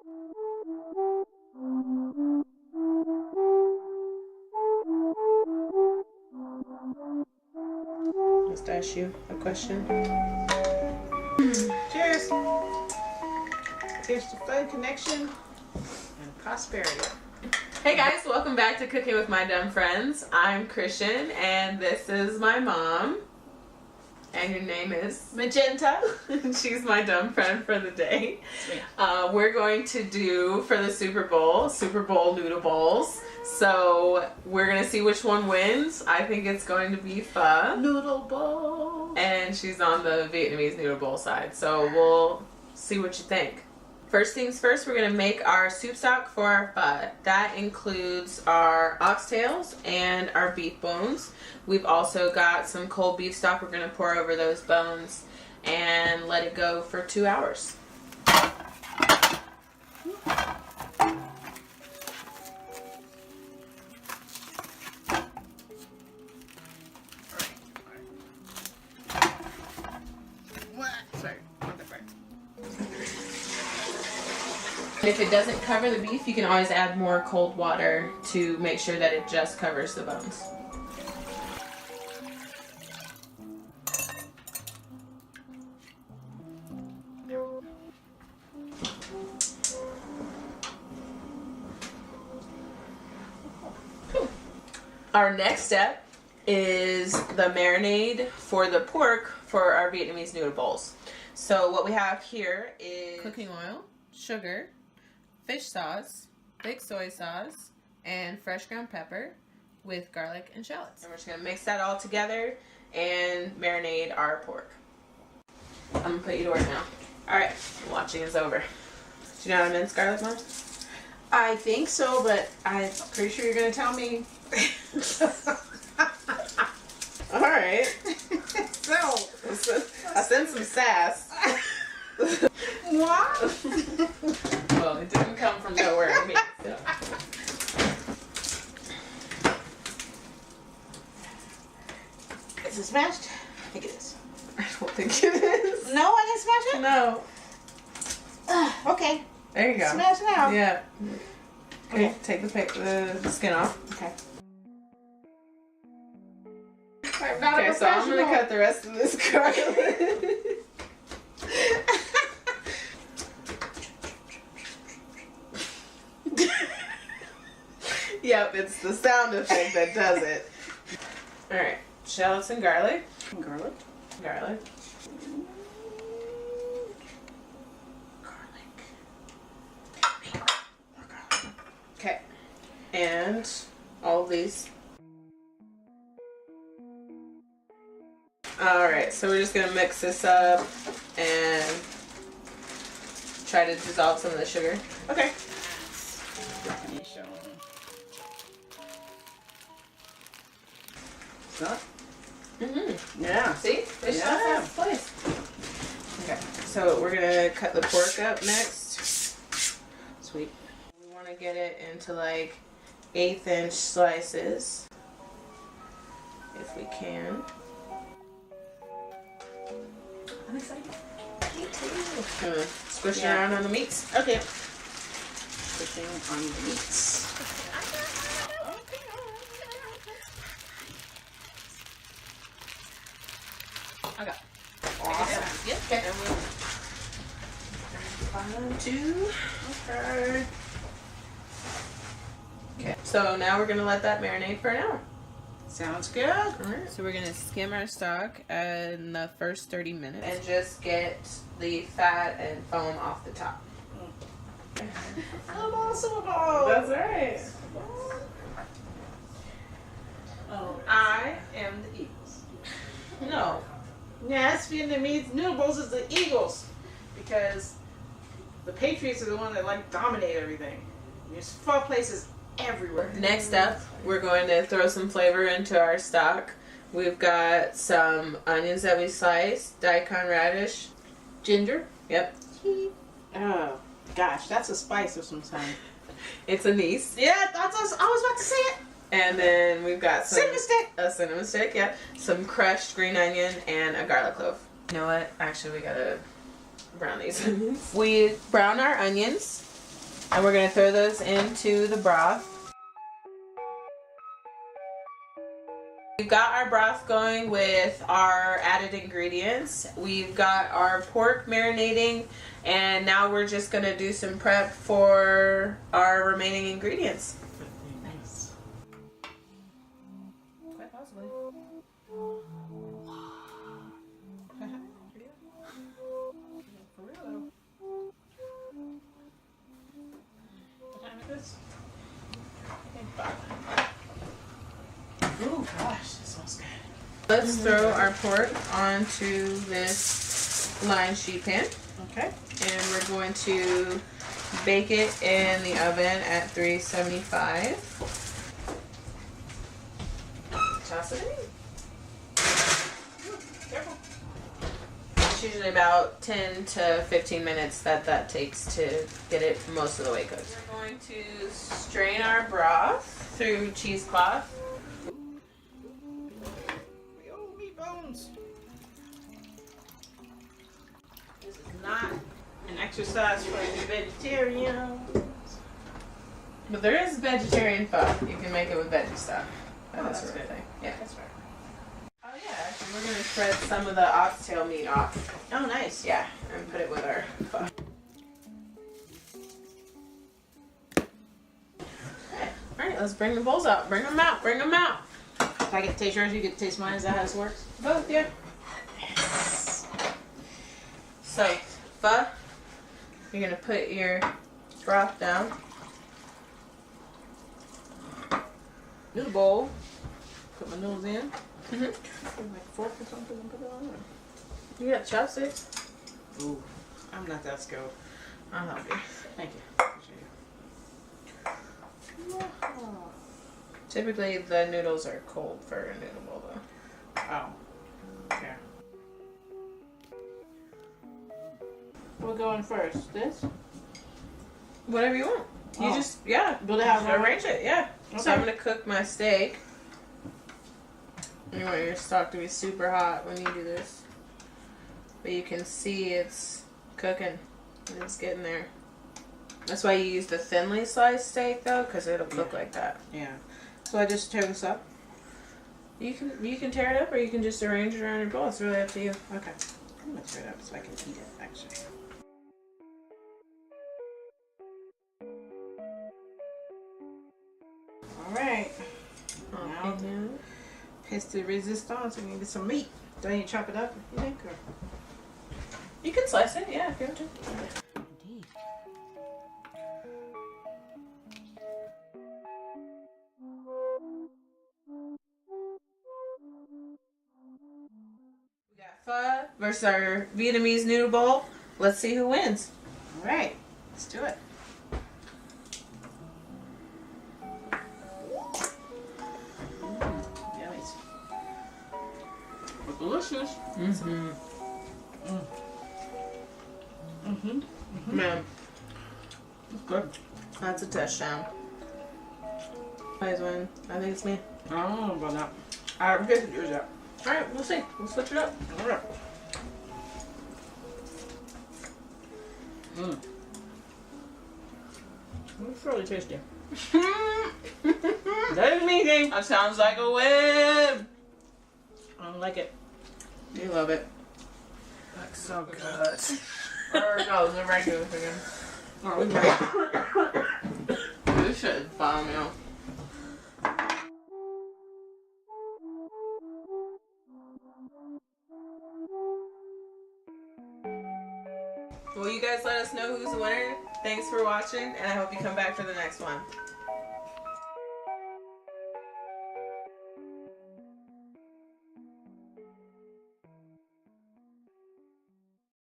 Must ask you a question. Cheers! Here's to fun, connection, and prosperity. Hey guys, welcome back to Cooking with My Dumb Friends. I'm Christian, and this is my mom. And your name is? Magenta. She's my dumb friend for the day. We're going to do, for the Super Bowl noodle bowls. So we're going to see which one wins. I think it's going to be pho. Noodle bowl. And she's on the Vietnamese noodle bowl side. So we'll see what you think. First things first, we're going to make our soup stock for our pho. That includes our oxtails and our beef bones. We've also got some cold beef stock we're going to pour over those bones and let it go for 2 hours. If it doesn't cover the beef, you can always add more cold water to make sure that it just covers the bones. Our next step is the marinade for the pork for our Vietnamese noodle bowls. So what we have here is cooking oil, sugar, fish sauce, thick soy sauce, and fresh ground pepper with garlic and shallots. And we're just going to mix that all together and marinate our pork. I'm going to put you to work now. Alright, watching is over. Do you know how to mince garlic, Mom? I think so, but I'm pretty sure you're going to tell me. Alright. So, I sent some sass. what? Well, it didn't come from nowhere to me. So. Is it smashed? I think it is. I don't think it is. No, I didn't smash it? No. Okay. There you go. Smash it out. Yeah. Okay, take the skin off. Okay. Okay, so I'm going to cut the rest of this garlic. Yep, it's the sound effect that does it. Alright, shallots and garlic. Garlic. Garlic. Okay, and all of these. Alright, so we're just going to mix this up and try to dissolve some of the sugar. Okay. Mm-hmm. Yeah. See? Fish sauce has its place. Okay, so we're going to cut the pork up next. Sweet. We want to get it into like 1/8 inch slices. If we can. I'm excited. Me too. Squish it around on the meats. Okay. Squishing on the meats. I got it. Awesome. Yep. Okay. And we'll 1, 2. Okay. Okay. So now we're gonna let that marinate for an hour. Sounds good. Alright. So we're gonna skim our stock in the first 30 minutes and just get the fat and foam off the top. I'm also about. That's right. Oh, I am the Eagles. No. Yes, Vietnamese noodles is the Eagles because the Patriots are the one that like dominate everything. There's 4 places everywhere. Next up, we're going to throw some flavor into our stock. We've got some onions that we sliced, Daikon Radish, Ginger. Yep. Oh gosh, that's a spice of some kind. It's anise. Yeah, I was about to say it. And then we've got some Cinnamon stick. A cinnamon stick, yep. Some crushed green onion and a garlic clove. You know what? Actually, we gotta brown these onions. We brown our onions And we're going to throw those into the broth. We've got our broth going with our added ingredients. We've got our pork marinating, and now we're just going to do some prep for our remaining ingredients. Nice. Quite possibly. For real though. What time is this? Oh gosh, that smells good. Let's throw our pork onto this lined sheet pan. Okay. And we're going to bake it in the oven at 375. Toss it in. Careful. It's usually about 10 to 15 minutes that takes to get it most of the way cooked. We're going to strain our broth through cheesecloth. Oh, meat bones. This is not an exercise for the vegetarians. But there is vegetarian pho. You can make it with veggie stuff. That's sort of good. thing. Yeah. That's right. Oh yeah, actually we're going to shred some of the oxtail meat off. Oh, nice. Yeah, and put it with our pho. Alright, let's bring the bowls out. Bring them out. Bring them out. If I get to taste yours, you get to taste mine. Is that how this works? Both, yeah. Yes. So, pho, you're going to put your broth down. Noodle bowl. Put my noodles in. Mm-hmm. Like fork or something and put it on. You got chopsticks? Ooh, I'm not that skilled. I'll help you. Thank you. Appreciate you. Oh. Typically, the noodles are cold for a noodle bowl, though. Oh. Okay. We're going first. This? Whatever you want. You Oh. just, yeah. Build it how Arrange it, yeah. So Okay. I'm going to cook my steak. You want your stock to be super hot when you do this. But you can see it's cooking. And it's getting there. That's why you use the thinly sliced steak, though, because it'll cook like that. Yeah. So I just tear this up? You can tear it up, or you can just arrange it around your bowl. It's really up to you. Okay. I'm going to tear it up so I can eat it, actually. Alright. Now, Okay. pièce de résistance. We need some meat. Do I need to chop it up, you think? Or? You can slice it, yeah, if you want to. Indeed. We got pho versus our Vietnamese noodle bowl. Let's see who wins. Alright. Let's do it. Yummy. Delicious. Mm-hmm. Mm-hmm. Man, It's good. that's a touchdown. Guys win. I think it's me. I don't know about that. Alright, we're good. Yours up. Alright, we'll see. We'll switch it up. Alright. Mmm. It's really tasty. That is me, game. That sounds like a win. I don't like it. You love it. That's so good. Or no, the regular chicken. Oh, we This shit is bomb, yo. Well, you guys let us know who's the winner. Thanks for watching, and I hope you come back for the next one.